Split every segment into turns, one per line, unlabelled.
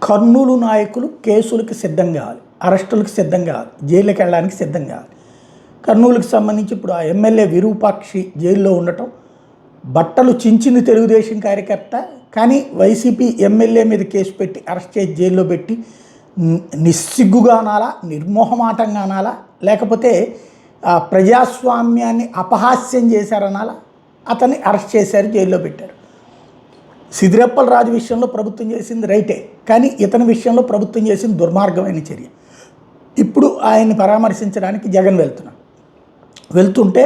కర్నూలు నాయకులు కేసులకు సిద్ధం కావాలి, అరెస్టులకు సిద్ధం కావాలి, జైలుకి వెళ్ళడానికి సిద్ధం కావాలి. కర్నూలుకి సంబంధించి ఇప్పుడు ఆ ఎమ్మెల్యే విరూపాక్షి జైల్లో ఉండటం, బట్టలు చించింది తెలుగుదేశం కార్యకర్త, కానీ వైసీపీ ఎమ్మెల్యే మీద కేసు పెట్టి అరెస్ట్ చేసి జైల్లో పెట్టి నిస్సిగ్గుగా అనాలా, నిర్మోహమాటంగా అనాలా, లేకపోతే ప్రజాస్వామ్యాన్ని అపహాస్యం చేశారనాలా, అతన్ని అరెస్ట్ చేశారు, జైల్లో పెట్టారు. సిద్దిరప్పల రాజు విషయంలో ప్రభుత్వం చేసింది రైటే, కానీ ఇతని విషయంలో ప్రభుత్వం చేసింది దుర్మార్గమైన చర్య. ఇప్పుడు ఆయన్ని పరామర్శించడానికి జగన్ వెళ్తుంటే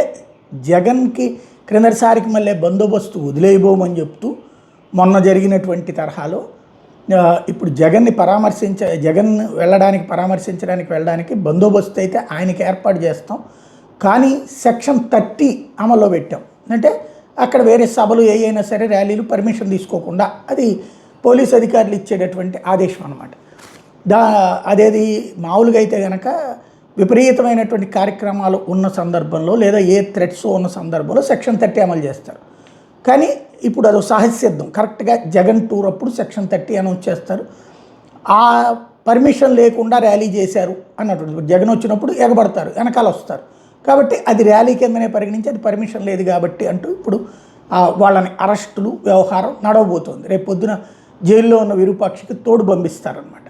జగన్కి క్రిందటిసారికి మళ్ళీ బందోబస్తు వదిలేయబోమని చెప్తూ మొన్న జరిగినటువంటి తరహాలో ఇప్పుడు జగన్ పరామర్శించడానికి బందోబస్తు అయితే ఆయనకి ఏర్పాటు చేస్తాం, కానీ సెక్షన్ 30 అమల్లో పెట్టాం. అంటే అక్కడ వేరే సభలు అయినా సరే ర్యాలీలు పర్మిషన్ తీసుకోకుండా, అది పోలీస్ అధికారులు ఇచ్చేటటువంటి ఆదేశం అన్నమాట. అదేది మామూలుగా అయితే కనుక విపరీతమైనటువంటి కార్యక్రమాలు ఉన్న సందర్భంలో లేదా ఏ థ్రెట్స్ ఉన్న సందర్భంలో సెక్షన్ 30 అమలు చేస్తారు. కానీ ఇప్పుడు అదో సహజసిద్ధం, కరెక్ట్గా జగన్ టూర్ అప్పుడు సెక్షన్ 30 అనౌన్స్ చేస్తారు. ఆ పర్మిషన్ లేకుండా ర్యాలీ చేశారు అన్నటువంటి జగన్ వచ్చినప్పుడు ఎగబడతారు, వెనకాల వస్తారు. కాబట్టి అది ర్యాలీ కిందనే పరిగణించి అది పర్మిషన్ లేదు కాబట్టి అంటూ ఇప్పుడు వాళ్ళని అరెస్టులు వ్యవహారం నడవబోతోంది. రేపు పొద్దున జైల్లో ఉన్న విరూపాక్షికి తోడు పంపిస్తారనమాట.